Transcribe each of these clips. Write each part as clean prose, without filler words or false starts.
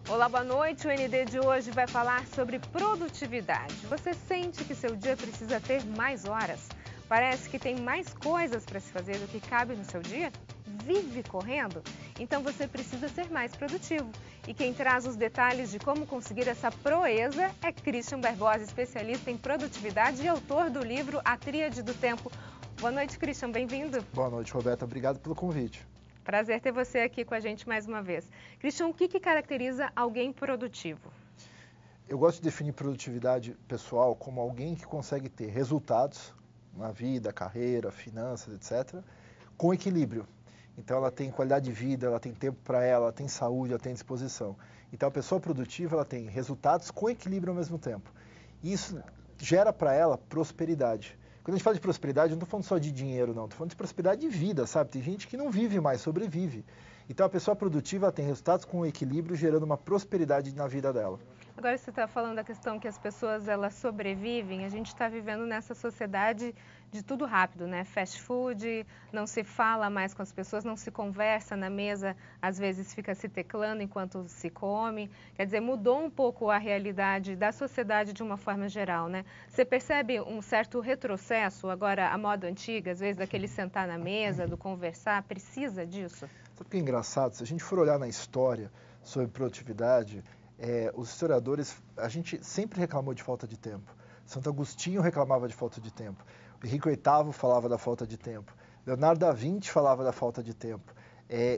Olá, boa noite. O ND de hoje vai falar sobre produtividade. Você sente que seu dia precisa ter mais horas? Parece que tem mais coisas para se fazer do que cabe no seu dia? Vive correndo? Então você precisa ser mais produtivo. E quem traz os detalhes de como conseguir essa proeza é Christian Bergozzi, especialista em produtividade e autor do livro A Tríade do Tempo. Boa noite, Christian. Bem-vindo. Boa noite, Roberta. Obrigado pelo convite. Prazer ter você aqui com a gente mais uma vez. Christian, o que caracteriza alguém produtivo? Eu gosto de definir produtividade pessoal como alguém que consegue ter resultados na vida, carreira, finanças, etc., com equilíbrio. Então, ela tem qualidade de vida, ela tem tempo para ela tem saúde, ela tem disposição. Então, a pessoa produtiva, ela tem resultados com equilíbrio ao mesmo tempo. E isso gera para ela prosperidade. Quando a gente fala de prosperidade, eu não estou falando só de dinheiro, não. Estou falando de prosperidade de vida, sabe? Tem gente que não vive mais, sobrevive. Então, a pessoa produtiva tem resultados com equilíbrio, gerando uma prosperidade na vida dela. Agora, você está falando da questão que as pessoas elas sobrevivem. A gente está vivendo nessa sociedade de tudo rápido, né? Fast food, não se fala mais com as pessoas, não se conversa na mesa, às vezes fica se teclando enquanto se come. Quer dizer, mudou um pouco a realidade da sociedade de uma forma geral, né? Você percebe um certo retrocesso agora à moda antiga, às vezes daquele sentar na mesa, do conversar, precisa disso? Sabe o que é engraçado? Se a gente for olhar na história sobre produtividade, os historiadores, a gente sempre reclamou de falta de tempo. Santo Agostinho reclamava de falta de tempo. Henrique VIII falava da falta de tempo. Leonardo da Vinci falava da falta de tempo.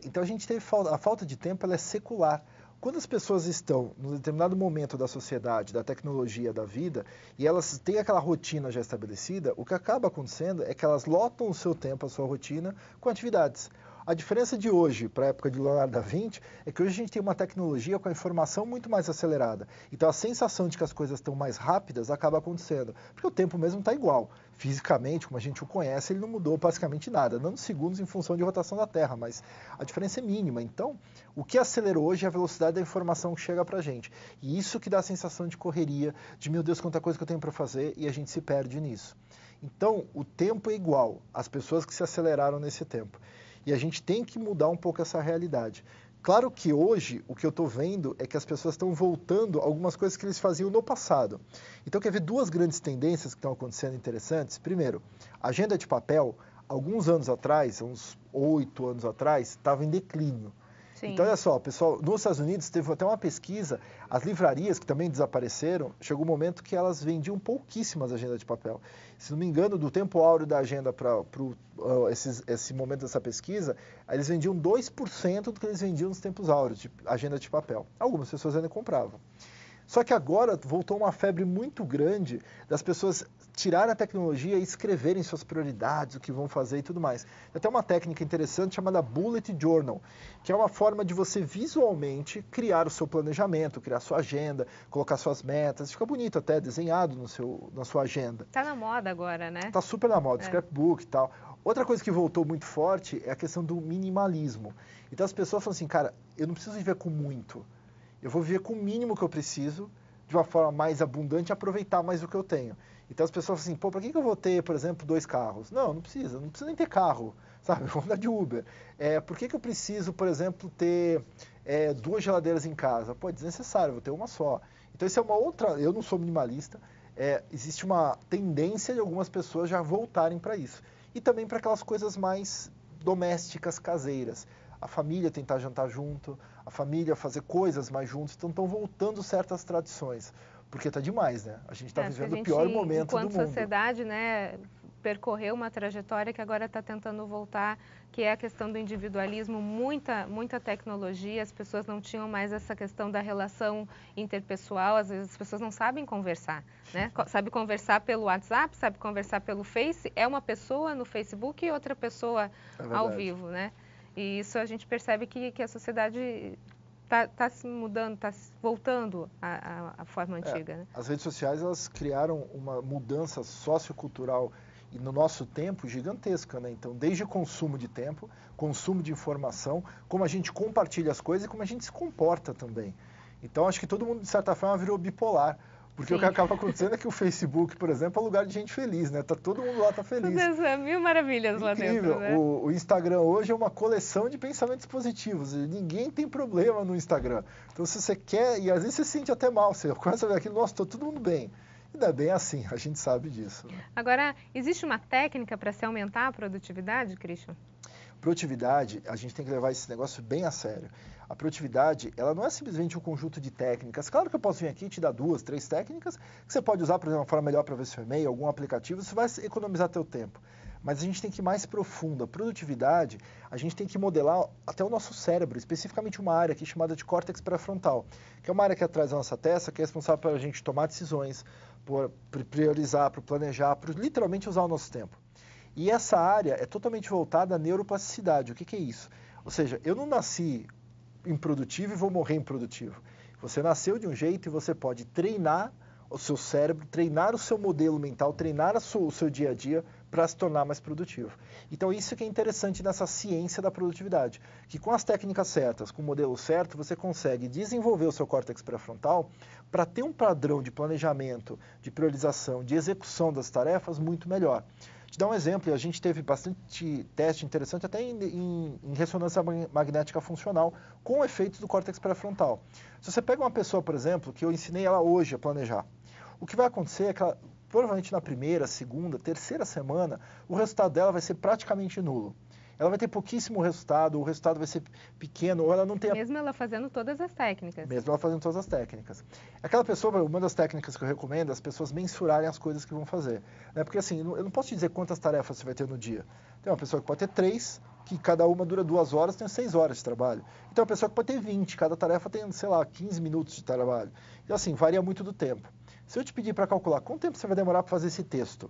Então a gente teve a falta de tempo, ela é secular. Quando as pessoas estão num determinado momento da sociedade, da tecnologia, da vida, e elas têm aquela rotina já estabelecida, o que acaba acontecendo é que elas lotam o seu tempo, a sua rotina, com atividades. A diferença de hoje para a época de Leonardo da Vinci é que hoje a gente tem uma tecnologia com a informação muito mais acelerada. Então a sensação de que as coisas estão mais rápidas acaba acontecendo, porque o tempo mesmo está igual. Fisicamente, como a gente o conhece, ele não mudou basicamente nada, dando segundos em função de rotação da Terra, mas a diferença é mínima. Então, o que acelerou hoje é a velocidade da informação que chega para a gente. E isso que dá a sensação de correria, de meu Deus, quanta coisa que eu tenho para fazer, e a gente se perde nisso. Então, o tempo é igual, as pessoas que se aceleraram nesse tempo. E a gente tem que mudar um pouco essa realidade. Claro que hoje, o que eu estou vendo é que as pessoas estão voltando a algumas coisas que eles faziam no passado. Então, quer ver duas grandes tendências que estão acontecendo interessantes? Primeiro, a agenda de papel, alguns anos atrás, uns 8 anos atrás, estava em declínio. Sim. Então, olha só, pessoal, nos Estados Unidos teve até uma pesquisa, as livrarias que também desapareceram, chegou um momento que elas vendiam pouquíssimas agendas de papel. Se não me engano, do tempo áureo da agenda para esse momento dessa pesquisa, eles vendiam 2% do que eles vendiam nos tempos áureos de agenda de papel. Algumas pessoas ainda compravam. Só que agora voltou uma febre muito grande das pessoas tirarem a tecnologia e escreverem suas prioridades, o que vão fazer e tudo mais. Tem até uma técnica interessante chamada Bullet Journal, que é uma forma de você visualmente criar o seu planejamento, criar sua agenda, colocar suas metas. Fica bonito até, desenhado na sua agenda. Está na moda agora, né? Está super na moda, scrapbook e tal. Outra coisa que voltou muito forte é a questão do minimalismo. Então as pessoas falam assim, cara, eu não preciso viver com muito. Eu vou viver com o mínimo que eu preciso, de uma forma mais abundante, e aproveitar mais o que eu tenho. Então as pessoas falam assim, pô, para que eu vou ter, por exemplo, 2 carros? Não precisa nem ter carro, sabe? Eu vou andar de Uber. Por que eu preciso, por exemplo, ter 2 geladeiras em casa? Pô, é desnecessário, eu vou ter uma só. Então isso é uma outra, eu não sou minimalista, existe uma tendência de algumas pessoas já voltarem para isso. E também para aquelas coisas mais domésticas, caseiras. A família tentar jantar junto, a família fazer coisas mais juntos, então estão voltando certas tradições, porque está demais, né? A gente está vivendo o pior momento do mundo. Enquanto sociedade, né, percorreu uma trajetória que agora está tentando voltar, que é a questão do individualismo, muita tecnologia, as pessoas não tinham mais essa questão da relação interpessoal, às vezes as pessoas não sabem conversar, né? Sabe conversar pelo WhatsApp, sabe conversar pelo Face, é uma pessoa no Facebook e outra pessoa ao vivo, né? E isso a gente percebe que a sociedade está se mudando, está voltando à forma antiga. Né? As redes sociais elas criaram uma mudança sociocultural e no nosso tempo gigantesca, né? Então, desde consumo de tempo, consumo de informação, como a gente compartilha as coisas e como a gente se comporta também. Então, acho que todo mundo, de certa forma, virou bipolar. Porque o que acaba acontecendo é que o Facebook, por exemplo, é um lugar de gente feliz, né? Todo mundo lá tá feliz. Mil maravilhas lá dentro, né? O Instagram hoje é uma coleção de pensamentos positivos. E ninguém tem problema no Instagram. Então, se você quer, e às vezes você se sente até mal, você começa a ver aquilo, nossa, tá todo mundo bem. E não é bem assim, a gente sabe disso. Né? Agora, existe uma técnica para se aumentar a produtividade, Christian? Produtividade, a gente tem que levar esse negócio bem a sério. A produtividade, ela não é simplesmente um conjunto de técnicas. Claro que eu posso vir aqui e te dar 2, 3 técnicas que você pode usar, por exemplo, uma forma melhor para ver seu e-mail, algum aplicativo, isso vai economizar teu tempo. Mas a gente tem que ir mais profundo. A produtividade, a gente tem que modelar até o nosso cérebro, especificamente uma área aqui chamada de córtex pré-frontal, que é uma área que atrás da nossa testa, que é responsável para a gente tomar decisões, por priorizar, por planejar, por literalmente usar o nosso tempo. E essa área é totalmente voltada à neuroplasticidade. O que é isso? Ou seja, eu não nasci improdutivo e vou morrer improdutivo. Você nasceu de um jeito e você pode treinar o seu cérebro, treinar o seu modelo mental, treinar o seu dia a dia para se tornar mais produtivo. Então isso que é interessante nessa ciência da produtividade, que com as técnicas certas, com o modelo certo, você consegue desenvolver o seu córtex pré-frontal para ter um padrão de planejamento, de priorização, de execução das tarefas muito melhor. Te dar um exemplo, a gente teve bastante teste interessante até em ressonância magnética funcional com efeitos do córtex pré-frontal. Se você pega uma pessoa, por exemplo, que eu ensinei ela hoje a planejar, o que vai acontecer é que ela, provavelmente na primeira, segunda, terceira semana, o resultado dela vai ser praticamente nulo. Ela vai ter pouquíssimo resultado, o resultado vai ser pequeno, ou ela não tem... Mesmo ela fazendo todas as técnicas. Mesmo ela fazendo todas as técnicas. Aquela pessoa, uma das técnicas que eu recomendo, é as pessoas mensurarem as coisas que vão fazer. Né? Porque assim, eu não posso te dizer quantas tarefas você vai ter no dia. Tem uma pessoa que pode ter 3, que cada uma dura 2 horas, tem 6 horas de trabalho. Então, uma pessoa que pode ter 20, cada tarefa tem, sei lá, 15 minutos de trabalho. Então, assim, varia muito do tempo. Se eu te pedir para calcular quanto tempo você vai demorar para fazer esse texto,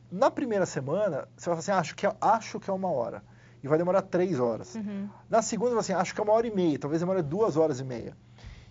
na primeira semana, você vai falar assim, acho que é 1 hora. E vai demorar 3 horas. Uhum. Na segunda, assim, acho que é 1h30, talvez demore 2 horas e meia.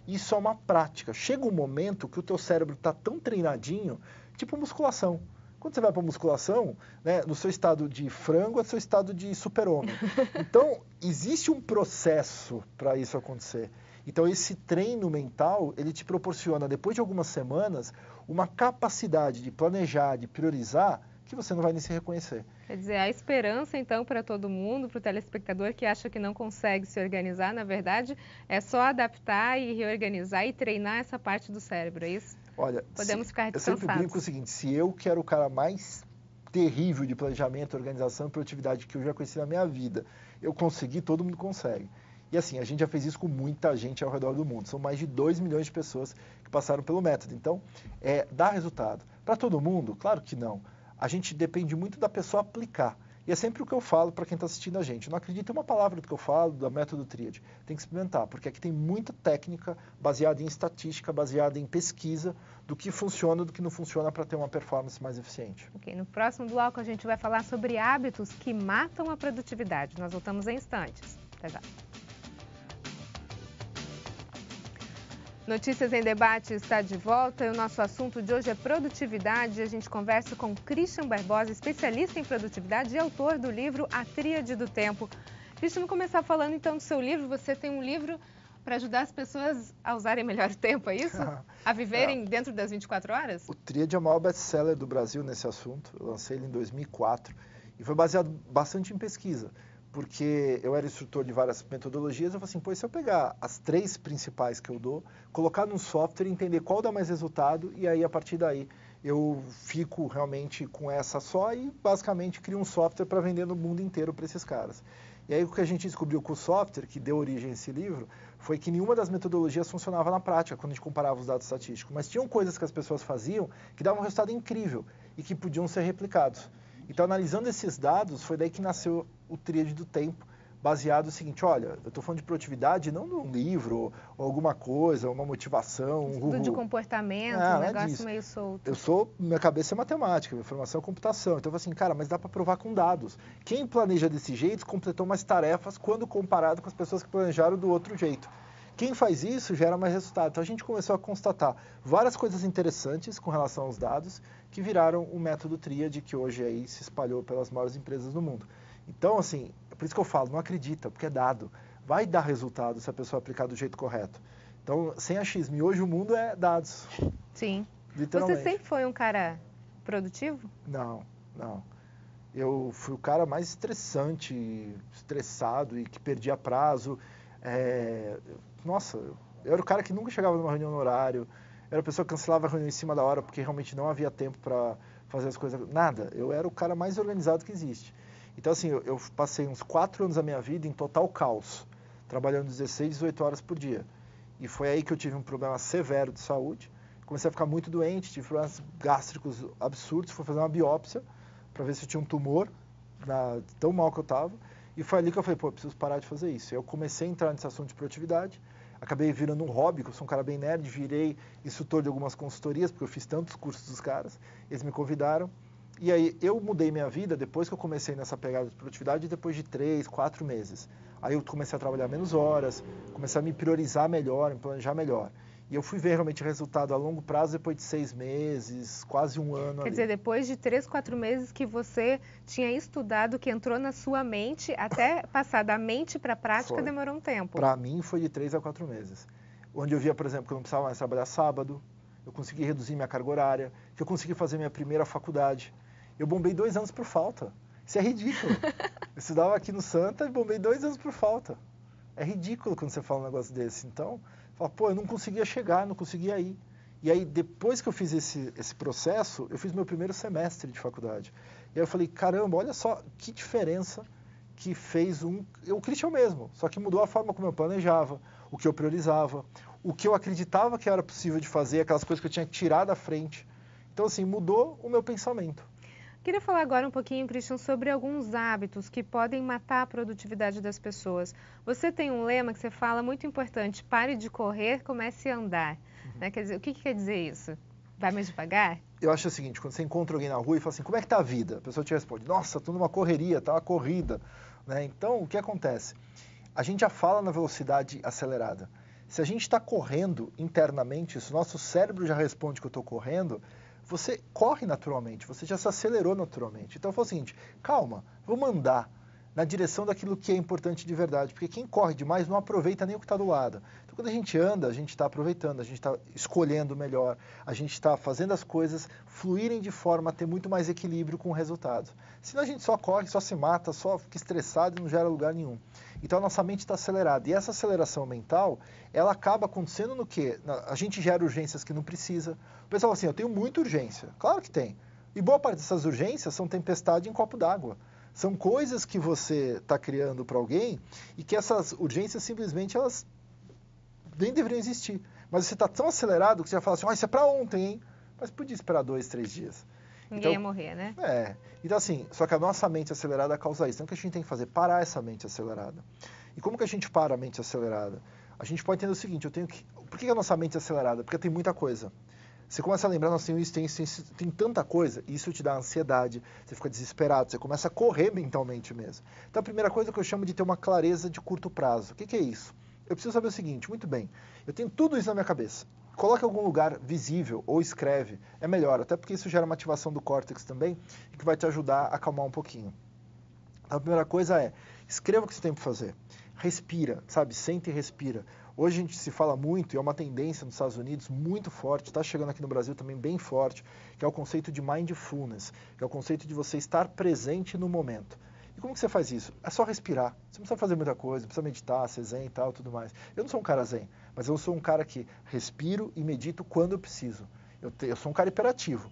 Isso é uma prática. Chega um momento que o teu cérebro está tão treinadinho, tipo musculação. Quando você vai para musculação, né, no seu estado de frango é seu estado de super-homem. Então, existe um processo para isso acontecer. Então, esse treino mental, ele te proporciona, depois de algumas semanas, uma capacidade de planejar, de priorizar, que você não vai nem se reconhecer. Quer dizer, a esperança, então, para todo mundo, para o telespectador que acha que não consegue se organizar, na verdade, é só adaptar e reorganizar e treinar essa parte do cérebro, é isso? Olha, podemos ficar eu descansados. sempre brinco o seguinte, se eu que era o cara mais terrível de planejamento, organização e produtividade que eu já conheci na minha vida, eu consegui, todo mundo consegue. E assim, a gente já fez isso com muita gente ao redor do mundo. São mais de 2 milhões de pessoas que passaram pelo método. Então, dá resultado. Para todo mundo? Claro que não. A gente depende muito da pessoa aplicar. E é sempre o que eu falo para quem está assistindo a gente. Não acredita em uma palavra do que eu falo, do método Tríade. Tem que experimentar, porque aqui tem muita técnica baseada em estatística, baseada em pesquisa, do que funciona e do que não funciona para ter uma performance mais eficiente. Ok, no próximo bloco a gente vai falar sobre hábitos que matam a produtividade. Nós voltamos em instantes. Até já. Notícias em Debate está de volta e o nosso assunto de hoje é produtividade. A gente conversa com Christian Barbosa, especialista em produtividade e autor do livro A Tríade do Tempo. Christian, vamos começar falando então do seu livro. Você tem um livro para ajudar as pessoas a usarem melhor o tempo, é isso? A viverem dentro das 24 horas? O Tríade é o maior best-seller do Brasil nesse assunto. Eu lancei ele em 2004 e foi baseado bastante em pesquisa. Porque eu era instrutor de várias metodologias, eu falei assim, pô, se eu pegar as 3 principais que eu dou, colocar num software, entender qual dá mais resultado, e aí, a partir daí, eu fico realmente com essa só e, basicamente, crio um software para vender no mundo inteiro para esses caras. E aí, o que a gente descobriu com o software, que deu origem a esse livro, foi que nenhuma das metodologias funcionava na prática, quando a gente comparava os dados estatísticos. Mas tinham coisas que as pessoas faziam que davam um resultado incrível e que podiam ser replicados. Então, analisando esses dados, foi daí que nasceu o Tríade do Tempo, baseado no seguinte, olha, eu estou falando de produtividade não num livro ou alguma coisa, uma motivação, estudo de comportamento, um negócio meio solto. Minha cabeça é matemática, minha formação é computação. Então, eu falei assim, cara, mas dá para provar com dados. Quem planeja desse jeito completou mais tarefas quando comparado com as pessoas que planejaram do outro jeito. Quem faz isso gera mais resultado. Então, a gente começou a constatar várias coisas interessantes com relação aos dados que viraram o método Tríade, que hoje aí se espalhou pelas maiores empresas do mundo. Então, assim, é por isso que eu falo, não acredita, porque é dado. Vai dar resultado se a pessoa aplicar do jeito correto. Então, sem achismo. E hoje o mundo é dados. Sim. literalmente. Você sempre foi um cara produtivo? Não, não. Eu fui o cara mais estressado e que perdia prazo. Nossa, eu era o cara que nunca chegava numa reunião no horário. Eu era a pessoa que cancelava a reunião em cima da hora porque realmente não havia tempo para fazer as coisas. Nada. Eu era o cara mais organizado que existe. Então, assim, eu passei uns 4 anos da minha vida em total caos, trabalhando 16, 18 horas por dia. E foi aí que eu tive um problema severo de saúde. Comecei a ficar muito doente, tive problemas gástricos absurdos, fui fazer uma biópsia para ver se eu tinha um tumor, tão mal que eu estava. E foi ali que eu falei, pô, eu preciso parar de fazer isso. Eu comecei a entrar nesse assunto de produtividade, acabei virando um hobby, porque eu sou um cara bem nerd, virei instrutor de algumas consultorias, porque eu fiz tantos cursos dos caras, eles me convidaram. E aí eu mudei minha vida depois que eu comecei nessa pegada de produtividade, depois de 3, 4 meses. Aí eu comecei a trabalhar menos horas, comecei a me priorizar melhor, me planejar melhor. E eu fui ver realmente resultado a longo prazo depois de 6 meses, quase um ano. Quer dizer, depois de 3, 4 meses que você tinha estudado, que entrou na sua mente, até passar da mente para a prática demorou um tempo. Para mim foi de 3 a 4 meses. Onde eu via, por exemplo, que eu não precisava mais trabalhar sábado, eu consegui reduzir minha carga horária, que eu consegui fazer minha primeira faculdade. Eu bombei 2 anos por falta. Isso é ridículo. Eu estudava aqui no Santa e bombei 2 anos por falta. É ridículo quando você fala um negócio desse. Então, fala, pô, eu não conseguia chegar, não conseguia ir. E aí, depois que eu fiz esse processo, eu fiz meu primeiro semestre de faculdade. E aí eu falei, caramba, olha só que diferença que fez o Christian mesmo. Só que mudou a forma como eu planejava, o que eu priorizava, o que eu acreditava que era possível de fazer, aquelas coisas que eu tinha que tirar da frente. Então, assim, mudou o meu pensamento. Queria falar agora um pouquinho, Christian, sobre alguns hábitos que podem matar a produtividade das pessoas. Você tem um lema que você fala muito importante, pare de correr, comece a andar. Né? Quer dizer, o que quer dizer isso? Vai mais devagar? Eu acho o seguinte, quando você encontra alguém na rua e fala assim, como é que tá a vida? A pessoa te responde, nossa, tô numa correria, tá uma corrida. Né? Então, o que acontece? A gente já fala na velocidade acelerada. Se a gente está correndo internamente, se o nosso cérebro já responde que eu estou correndo, você corre naturalmente, você já se acelerou naturalmente. Então, eu falo o seguinte, calma, vamos andar na direção daquilo que é importante de verdade, porque quem corre demais não aproveita nem o que está do lado. Então, quando a gente anda, a gente está aproveitando, a gente está escolhendo melhor, a gente está fazendo as coisas fluírem de forma a ter muito mais equilíbrio com o resultado. Senão a gente só corre, só se mata, só fica estressado e não gera lugar nenhum. Então, a nossa mente está acelerada. E essa aceleração mental, ela acaba acontecendo no quê? A gente gera urgências que não precisa. O pessoal fala assim, eu tenho muita urgência. Claro que tem. E boa parte dessas urgências são tempestade em copo d'água. São coisas que você está criando para alguém e que essas urgências simplesmente elas nem deveriam existir. Mas você está tão acelerado que você vai falar assim, isso é para ontem, hein? Mas podia esperar 2, 3 dias. Ninguém ia morrer, né? Então assim, só que a nossa mente acelerada causa isso. Então o que a gente tem que fazer? Parar essa mente acelerada. E como que a gente para a mente acelerada? A gente pode entender o seguinte, por que a nossa mente é acelerada? Porque tem muita coisa. Você começa a lembrar, nossa, tem tanta coisa, e isso te dá ansiedade, você fica desesperado, você começa a correr mentalmente mesmo. Então a primeira coisa que eu chamo de ter uma clareza de curto prazo. O que é isso? Eu preciso saber o seguinte, muito bem, eu tenho tudo isso na minha cabeça. Coloque em algum lugar visível ou escreve, é melhor, até porque isso gera uma ativação do córtex também, e que vai te ajudar a acalmar um pouquinho. Então a primeira coisa é, escreva o que você tem para fazer. Respira, sabe? Senta e respira. Hoje a gente se fala muito, e é uma tendência nos Estados Unidos muito forte, está chegando aqui no Brasil também bem forte, que é o conceito de mindfulness, que é o conceito de você estar presente no momento. E como que você faz isso? É só respirar. Você não precisa fazer muita coisa, não precisa meditar, ser zen e tal, tudo mais. Eu não sou um cara zen, mas eu sou um cara que respiro e medito quando eu preciso. Eu sou um cara hiperativo.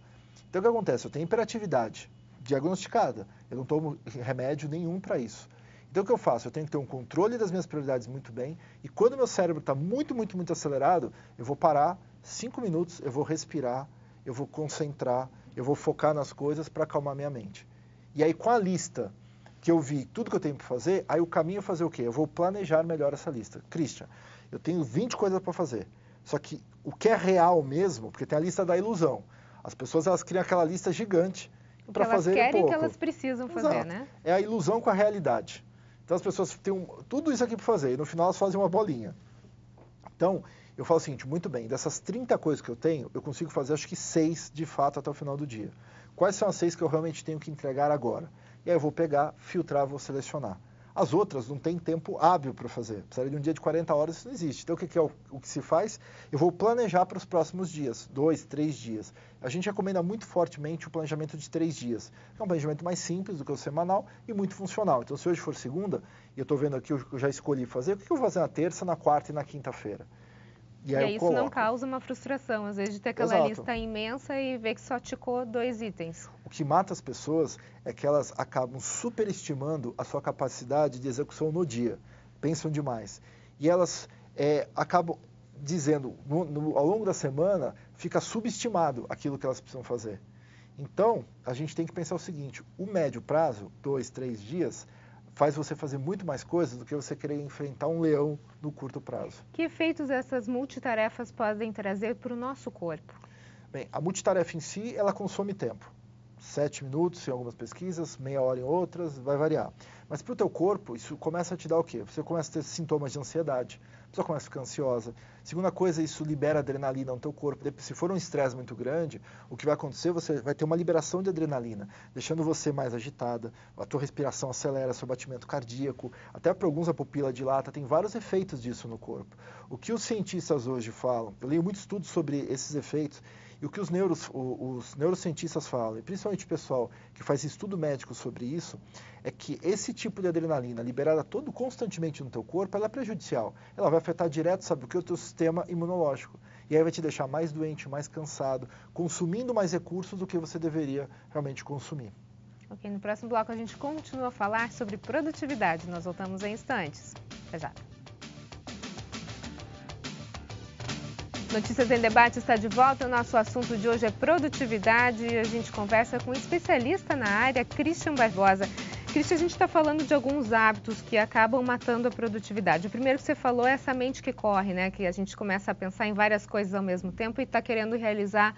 Então o que acontece? Eu tenho hiperatividade diagnosticada. Eu não tomo remédio nenhum para isso. Então o que eu faço? Eu tenho que ter um controle das minhas prioridades muito bem, e quando meu cérebro está muito acelerado, eu vou parar 5 minutos, eu vou respirar, eu vou concentrar, eu vou focar nas coisas para acalmar minha mente. E aí com a lista que eu vi tudo que eu tenho para fazer, aí o caminho é fazer o quê? Eu vou planejar melhor essa lista. Christian, eu tenho 20 coisas para fazer, só que o que é real mesmo, porque tem a lista da ilusão. As pessoas elas criam aquela lista gigante para fazer pouco. Elas querem que elas precisam fazer, Exato. Né? É a ilusão com a realidade. Então as pessoas têm tudo isso aqui para fazer e no final elas fazem uma bolinha. Então eu falo o seguinte, muito bem, dessas 30 coisas que eu tenho, eu consigo fazer acho que 6 de fato até o final do dia. Quais são as 6 que eu realmente tenho que entregar agora? E aí eu vou pegar, filtrar, vou selecionar. As outras não têm tempo hábil para fazer. Precisaria de um dia de 40 horas, isso não existe. Então, o que é o que se faz? Eu vou planejar para os próximos dias, 2, 3 dias. A gente recomenda muito fortemente o planejamento de 3 dias. É um planejamento mais simples do que o semanal e muito funcional. Então, se hoje for segunda, e eu estou vendo aqui, eu já escolhi fazer, o que eu vou fazer na terça, na quarta e na quinta-feira? E aí isso não causa uma frustração, às vezes, de ter aquela lista imensa e ver que só ticou 2 itens. O que mata as pessoas é que elas acabam superestimando a sua capacidade de execução no dia. Pensam demais. E elas acabam dizendo, ao longo da semana, fica subestimado aquilo que elas precisam fazer. Então, a gente tem que pensar o seguinte, o médio prazo, 2, 3 dias, faz você fazer muito mais coisas do que você querer enfrentar um leão no curto prazo. Que efeitos essas multitarefas podem trazer para o nosso corpo? Bem, a multitarefa em si, ela consome tempo. 7 minutos em algumas pesquisas, meia hora em outras, vai variar. Mas para o teu corpo, isso começa a te dar o quê? Você começa a ter sintomas de ansiedade, a pessoa começa a ficar ansiosa. Segunda coisa, isso libera adrenalina no teu corpo. Se for um estresse muito grande, o que vai acontecer, você vai ter uma liberação de adrenalina, deixando você mais agitada, a tua respiração acelera, seu batimento cardíaco, até para alguns a pupila dilata, tem vários efeitos disso no corpo. O que os cientistas hoje falam, eu leio muitos estudos sobre esses efeitos, e o que os neurocientistas falam, e principalmente o pessoal que faz estudo médico sobre isso, é que esse tipo de adrenalina liberada constantemente no teu corpo, ela é prejudicial. Ela vai afetar direto, sabe o que? O teu sistema imunológico. E aí vai te deixar mais doente, mais cansado, consumindo mais recursos do que você deveria realmente consumir. Ok, no próximo bloco a gente continua a falar sobre produtividade. Nós voltamos em instantes. Até já. Notícias em Debate está de volta. O nosso assunto de hoje é produtividade e a gente conversa com um especialista na área, Christian Barbosa. Christian, a gente está falando de alguns hábitos que acabam matando a produtividade. O primeiro que você falou é essa mente que corre, né? Que a gente começa a pensar em várias coisas ao mesmo tempo e está querendo realizar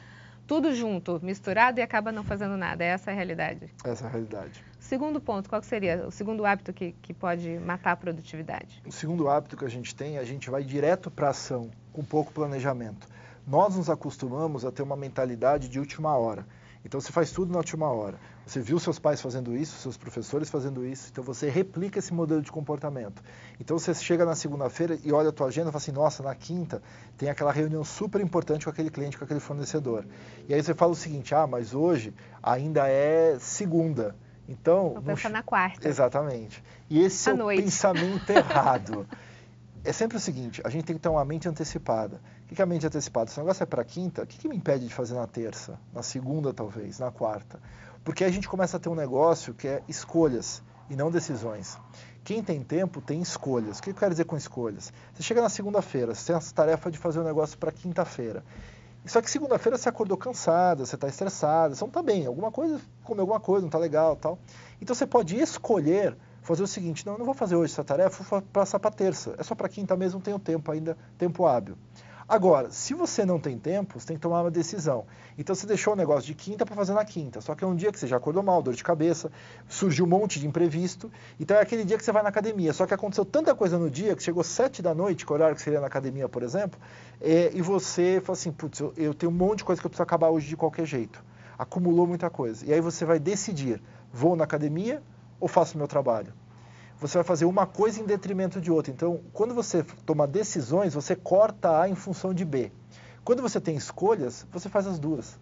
tudo junto, misturado e acaba não fazendo nada. Essa é a realidade. Essa é a realidade. Segundo ponto, qual seria o segundo hábito que pode matar a produtividade? O segundo hábito que a gente vai direto para a ação, com pouco planejamento. Nós nos acostumamos a ter uma mentalidade de última hora. Então você faz tudo na última hora. Você viu seus pais fazendo isso, seus professores fazendo isso, então você replica esse modelo de comportamento. Então você chega na segunda-feira e olha a tua agenda e fala assim, nossa, na quinta tem aquela reunião super importante com aquele cliente, com aquele fornecedor. E aí você fala o seguinte, mas hoje ainda é segunda. Então, vou pensar na quarta. Exatamente. E esse é o pensamento errado. É sempre o seguinte, a gente tem que ter uma mente antecipada. O que é a mente antecipada? Se o negócio é para quinta, o que me impede de fazer na terça, na segunda talvez, na quarta? Porque aí a gente começa a ter um negócio que é escolhas e não decisões. Quem tem tempo tem escolhas. O que eu quero dizer com escolhas? Você chega na segunda-feira, você tem essa tarefa de fazer um negócio para quinta-feira. Só que segunda-feira você acordou cansada, você está estressada, você não está bem, comeu alguma coisa, não está legal, tal. Então você pode escolher fazer o seguinte, não vou fazer hoje essa tarefa, vou passar para terça. É só para quinta mesmo, tenho tempo ainda, tempo hábil. Agora, se você não tem tempo, você tem que tomar uma decisão. Então você deixou o negócio de quinta para fazer na quinta, só que é um dia que você já acordou mal, dor de cabeça, surgiu um monte de imprevisto, então é aquele dia que você vai na academia, só que aconteceu tanta coisa no dia que chegou 7 da noite, que é o horário que você ia na academia, por exemplo, e você fala assim, putz, eu tenho um monte de coisa que eu preciso acabar hoje de qualquer jeito. Acumulou muita coisa. E aí você vai decidir, vou na academia ou faço o meu trabalho? Você vai fazer uma coisa em detrimento de outra. Então, quando você toma decisões, você corta A em função de B. Quando você tem escolhas, você faz as duas.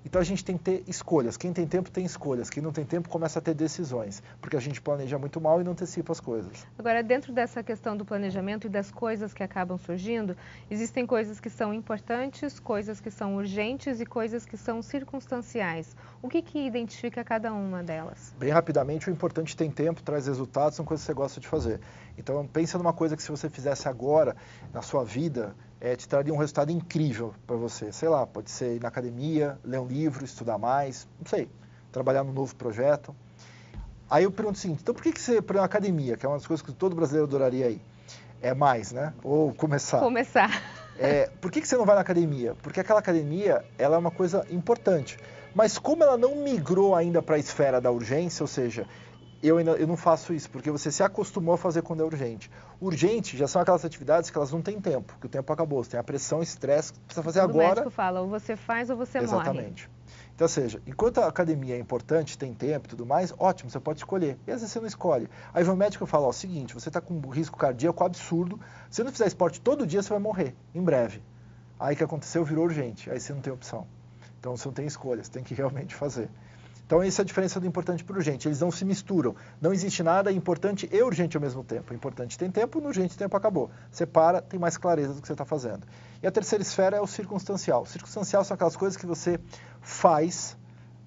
Então, a gente tem que ter escolhas. Quem tem tempo tem escolhas. Quem não tem tempo começa a ter decisões. Porque a gente planeja muito mal e não antecipa as coisas. Agora, dentro dessa questão do planejamento e das coisas que acabam surgindo, existem coisas que são importantes, coisas que são urgentes e coisas que são circunstanciais. O que identifica cada uma delas? Bem rapidamente, o importante tem tempo, traz resultados, são coisas que você gosta de fazer. Então, pensa numa coisa que se você fizesse agora, na sua vida, te traria um resultado incrível para você. Sei lá, pode ser ir na academia, ler um livro, estudar mais, não sei, trabalhar num novo projeto. Aí eu pergunto o seguinte, então por que você, para a academia, que é uma das coisas que todo brasileiro adoraria ir, é mais, né? Ou começar. Por que você não vai na academia? Porque aquela academia, ela é uma coisa importante. Mas como ela não migrou ainda para a esfera da urgência, ou seja, eu não faço isso, porque você se acostumou a fazer quando é urgente. Urgente já são aquelas atividades que elas não têm tempo, que o tempo acabou. Você tem a pressão, estresse, que precisa fazer agora. O médico fala, ou você faz ou você morre. Exatamente. Então, ou seja, enquanto a academia é importante, tem tempo e tudo mais, ótimo, você pode escolher. E às vezes você não escolhe. Aí vem o médico e fala, ó, o seguinte, você está com um risco cardíaco absurdo, se você não fizer esporte todo dia, você vai morrer, em breve. Aí o que aconteceu virou urgente, aí você não tem opção. Então você não tem escolha, você tem que realmente fazer. Então essa é a diferença do importante para o urgente, eles não se misturam. Não existe nada importante e urgente ao mesmo tempo. O importante tem tempo, no urgente o tempo acabou. Você para, tem mais clareza do que você está fazendo. E a terceira esfera é o circunstancial. O circunstancial são aquelas coisas que você faz,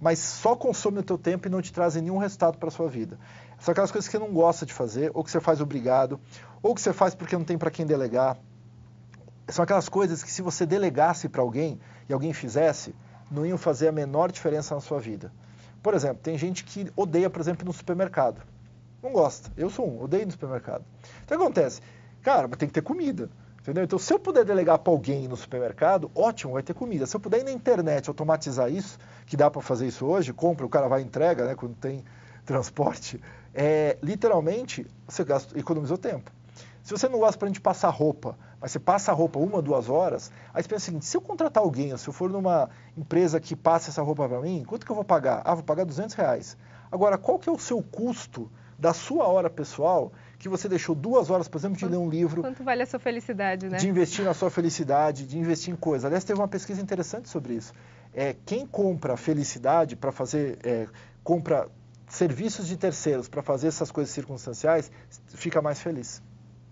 mas só consome o teu tempo e não te trazem nenhum resultado para a sua vida. São aquelas coisas que você não gosta de fazer, ou que você faz obrigado, ou que você faz porque não tem para quem delegar. São aquelas coisas que se você delegasse para alguém e alguém fizesse, não iam fazer a menor diferença na sua vida. Por exemplo, tem gente que odeia, por exemplo, ir no supermercado. Não gosta. Eu sou um, odeio ir no supermercado. Então o que acontece? Cara, mas tem que ter comida. Entendeu? Então se eu puder delegar para alguém no supermercado, ótimo, vai ter comida. Se eu puder ir na internet automatizar isso, que dá para fazer isso hoje, compra, o cara vai e entrega, né, quando tem transporte, literalmente você economizou tempo. Se você não gosta para a gente passar roupa, mas você passa a roupa 1, 2 horas, aí você pensa o seguinte, se eu contratar alguém, ou se eu for numa empresa que passa essa roupa para mim, quanto que eu vou pagar? Ah, vou pagar R$200. Agora, qual que é o seu custo da sua hora pessoal, que você deixou 2 horas, por exemplo, de ler um livro... Quanto vale a sua felicidade, né? De investir na sua felicidade, de investir em coisas. Aliás, teve uma pesquisa interessante sobre isso. Quem compra felicidade para fazer... compra serviços de terceiros para fazer essas coisas circunstanciais, fica mais feliz.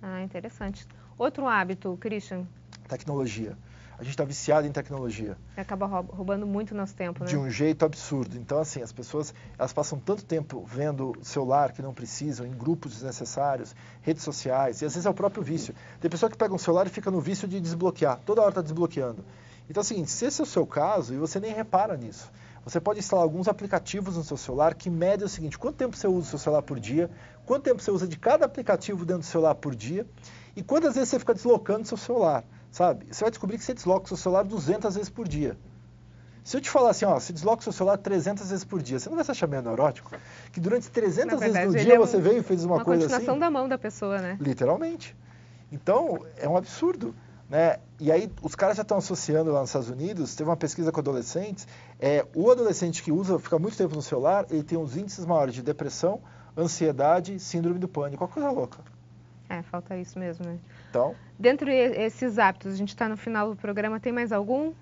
Ah, interessante. Outro hábito, Christian? Tecnologia. A gente está viciado em tecnologia. Acaba roubando muito nosso tempo, né? De um jeito absurdo. Então, assim, as pessoas, elas passam tanto tempo vendo celular que não precisam, em grupos desnecessários, redes sociais, e às vezes é o próprio vício. Tem pessoa que pega um celular e fica no vício de desbloquear. Toda hora está desbloqueando. Então, é o seguinte, se esse é o seu caso, e você nem repara nisso, você pode instalar alguns aplicativos no seu celular que medem o seguinte, quanto tempo você usa o seu celular por dia, quanto tempo você usa de cada aplicativo dentro do celular por dia, e quantas vezes você fica deslocando o seu celular, sabe? Você vai descobrir que você desloca o seu celular 200 vezes por dia. Se eu te falar assim, ó, você desloca o seu celular 300 vezes por dia, você não vai se achar meio neurótico? Que durante 300 vezes no dia você veio e fez uma coisa assim? Uma continuação da mão da pessoa, né? Literalmente. Então, é um absurdo. Né? E aí os caras já estão associando lá nos Estados Unidos, teve uma pesquisa com adolescentes, o adolescente que fica muito tempo no celular, ele tem os índices maiores de depressão, ansiedade, síndrome do pânico, uma coisa louca. Falta isso mesmo, né? Então, dentro desses hábitos, a gente está no final do programa, tem mais algum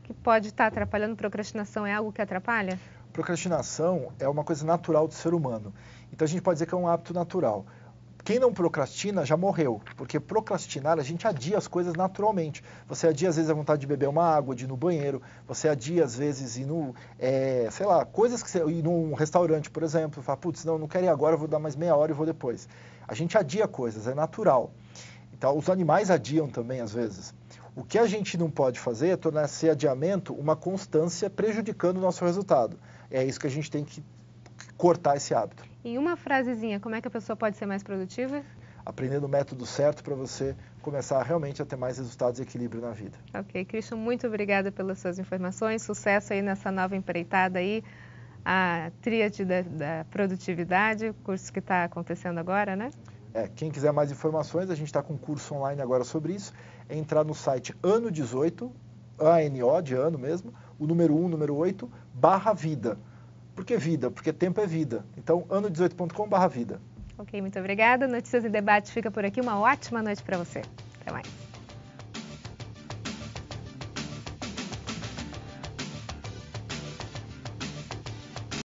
que pode estar atrapalhando? Procrastinação é algo que atrapalha? Procrastinação é uma coisa natural do ser humano, então a gente pode dizer que é um hábito natural. Quem não procrastina já morreu, porque procrastinar a gente adia as coisas naturalmente. Você adia às vezes a vontade de beber uma água, de ir no banheiro, você adia às vezes ir no, sei lá, coisas que você, ir num restaurante, por exemplo, fala, putz, não quero ir agora, eu vou dar mais meia hora e vou depois. A gente adia coisas, é natural. Então, os animais adiam também às vezes. O que a gente não pode fazer é tornar esse adiamento uma constância prejudicando o nosso resultado. É isso que a gente tem que cortar esse hábito. Em uma frasezinha, como é que a pessoa pode ser mais produtiva? Aprendendo o método certo para você começar realmente a ter mais resultados e equilíbrio na vida. Ok, Christian, muito obrigada pelas suas informações. Sucesso aí nessa nova empreitada aí, a tríade da produtividade, o curso que está acontecendo agora, né? Quem quiser mais informações, a gente está com um curso online agora sobre isso, é entrar no site ano18, ANO de ano mesmo, o número 1, número 8, /vida. Por que vida? Porque tempo é vida. Então, ano18.com/vida. Ok, muito obrigada. Notícias e Debate fica por aqui. Uma ótima noite para você. Até mais.